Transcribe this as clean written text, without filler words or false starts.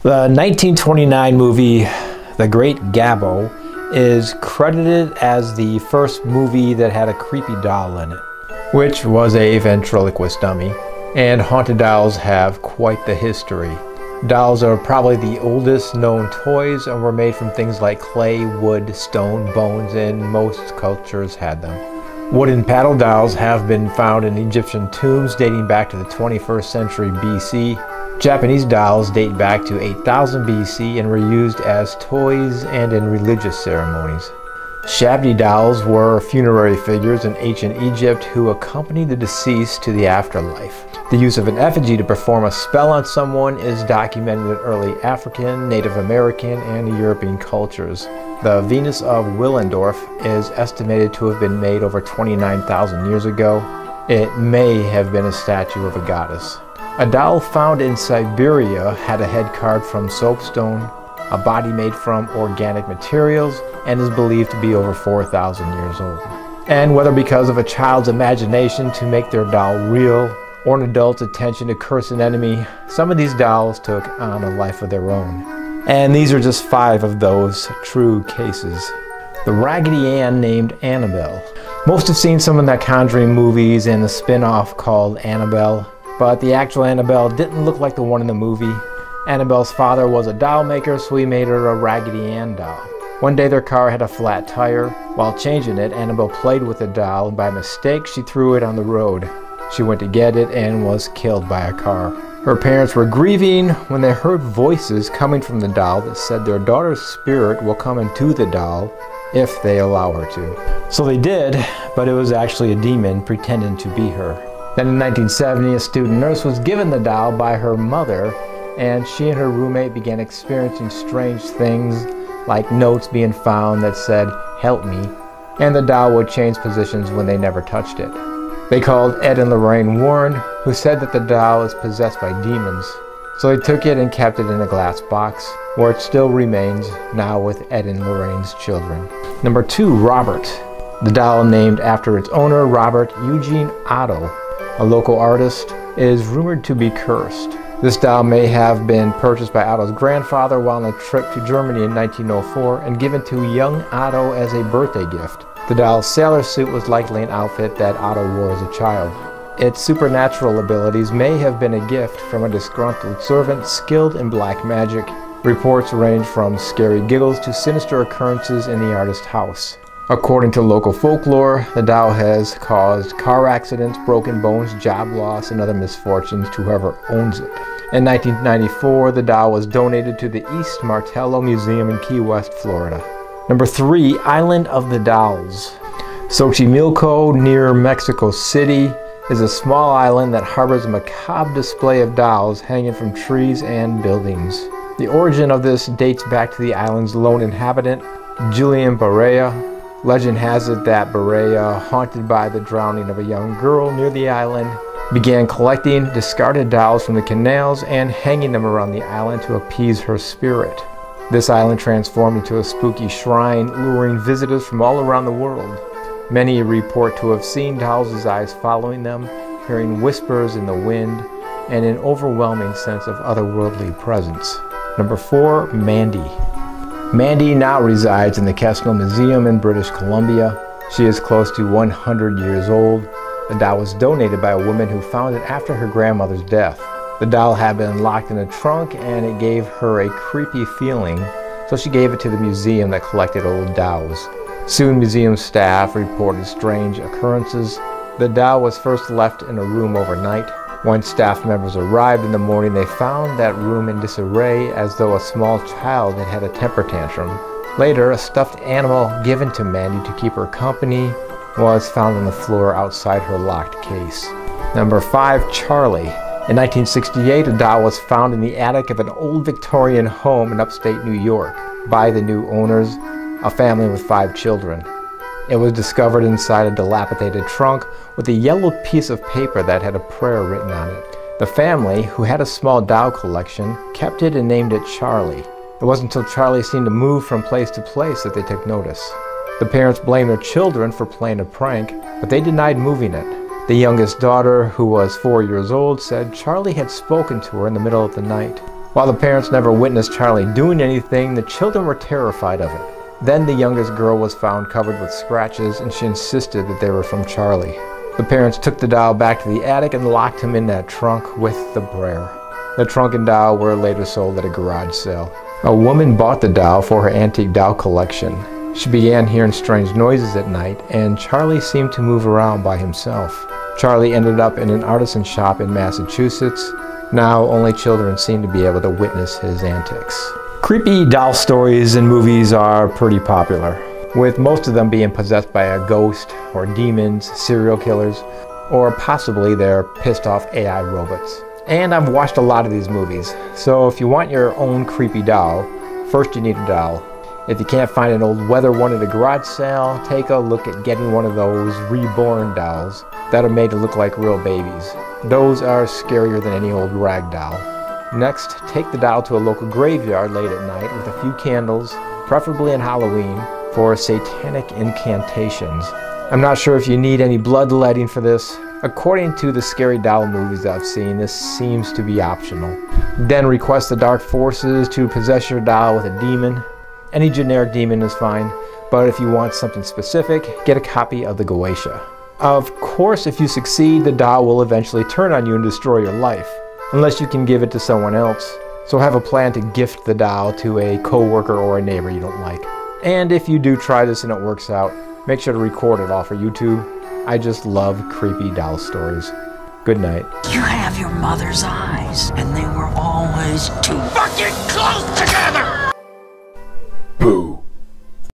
The 1929 movie The Great Gabbo is credited as the first movie that had a creepy doll in it, which was a ventriloquist dummy, and haunted dolls have quite the history. Dolls are probably the oldest known toys and were made from things like clay, wood, stone, bones, and most cultures had them. Wooden paddle dolls have been found in Egyptian tombs dating back to the 21st century BC. Japanese dolls date back to 8000 BC and were used as toys and in religious ceremonies. Shabdi dolls were funerary figures in ancient Egypt who accompanied the deceased to the afterlife. The use of an effigy to perform a spell on someone is documented in early African, Native American, and European cultures. The Venus of Willendorf is estimated to have been made over 29,000 years ago. It may have been a statue of a goddess. A doll found in Siberia had a head carved from soapstone, a body made from organic materials, and is believed to be over 4,000 years old. And whether because of a child's imagination to make their doll real, or an adult's attention to curse an enemy, some of these dolls took on a life of their own. And these are just 5 of those true cases. The Raggedy Ann named Annabelle. Most have seen some of the Conjuring movies and the spin-off called Annabelle, but the actual Annabelle didn't look like the one in the movie. Annabelle's father was a doll maker, so he made her a Raggedy Ann doll. One day their car had a flat tire. While changing it, Annabelle played with the doll, and by mistake she threw it on the road. She went to get it and was killed by a car. Her parents were grieving when they heard voices coming from the doll that said their daughter's spirit will come into the doll if they allow her to. So they did, but it was actually a demon pretending to be her. Then in 1970, a student nurse was given the doll by her mother, and she and her roommate began experiencing strange things, like notes being found that said, "Help me," and the doll would change positions when they never touched it. They called Ed and Lorraine Warren, who said that the doll is possessed by demons. So they took it and kept it in a glass box, where it still remains, now with Ed and Lorraine's children. Number 2, Robert. The doll, named after its owner, Robert Eugene Otto, a local artist, is rumored to be cursed. This doll may have been purchased by Otto's grandfather while on a trip to Germany in 1904 and given to young Otto as a birthday gift. The doll's sailor suit was likely an outfit that Otto wore as a child. Its supernatural abilities may have been a gift from a disgruntled servant skilled in black magic. Reports range from scary giggles to sinister occurrences in the artist's house. According to local folklore, the doll has caused car accidents, broken bones, job loss, and other misfortunes to whoever owns it. In 1994, the doll was donated to the East Martello Museum in Key West, Florida. Number 3, Island of the Dolls. Xochimilco, near Mexico City, is a small island that harbors a macabre display of dolls hanging from trees and buildings. The origin of this dates back to the island's lone inhabitant, Julian Barea. Legend has it that Barea, haunted by the drowning of a young girl near the island, began collecting discarded dolls from the canals and hanging them around the island to appease her spirit. This island transformed into a spooky shrine, luring visitors from all around the world. Many report to have seen dolls' eyes following them, hearing whispers in the wind, and an overwhelming sense of otherworldly presence. Number 4, Mandy. Mandy now resides in the Kesnell Museum in British Columbia. She is close to 100 years old. The doll was donated by a woman who found it after her grandmother's death. The doll had been locked in a trunk and it gave her a creepy feeling, so she gave it to the museum that collected old dolls. Soon museum staff reported strange occurrences. The doll was first left in a room overnight. When staff members arrived in the morning, they found that room in disarray, as though a small child had had a temper tantrum. Later, a stuffed animal given to Mandy to keep her company was found on the floor outside her locked case. Number 5, Charlie. In 1968, a doll was found in the attic of an old Victorian home in upstate New York by the new owners, a family with 5 children. It was discovered inside a dilapidated trunk with a yellow piece of paper that had a prayer written on it. The family, who had a small doll collection, kept it and named it Charlie. It wasn't until Charlie seemed to move from place to place that they took notice. The parents blamed their children for playing a prank, but they denied moving it. The youngest daughter, who was 4 years old, said Charlie had spoken to her in the middle of the night. While the parents never witnessed Charlie doing anything, the children were terrified of it. Then the youngest girl was found covered with scratches, and she insisted that they were from Charlie. The parents took the doll back to the attic and locked him in that trunk with the brayer. The trunk and doll were later sold at a garage sale. A woman bought the doll for her antique doll collection. She began hearing strange noises at night, and Charlie seemed to move around by himself. Charlie ended up in an artisan shop in Massachusetts. Now only children seem to be able to witness his antics. Creepy doll stories in movies are pretty popular, with most of them being possessed by a ghost or demons, serial killers, or possibly they're pissed off AI robots. And I've watched a lot of these movies, so if you want your own creepy doll, first you need a doll. If you can't find an old weather one at a garage sale, take a look at getting one of those reborn dolls that are made to look like real babies. Those are scarier than any old rag doll. Next, take the doll to a local graveyard late at night with a few candles, preferably on Halloween, for satanic incantations. I'm not sure if you need any bloodletting for this. According to the scary doll movies I've seen, this seems to be optional. Then request the dark forces to possess your doll with a demon. Any generic demon is fine, but if you want something specific, get a copy of the Goetia. Of course, if you succeed, the doll will eventually turn on you and destroy your life, unless you can give it to someone else. So have a plan to gift the doll to a co-worker or a neighbor you don't like. And if you do try this and it works out, make sure to record it all for YouTube. I just love creepy doll stories. Good night. You have your mother's eyes, and they were always too fucking close together! Boo.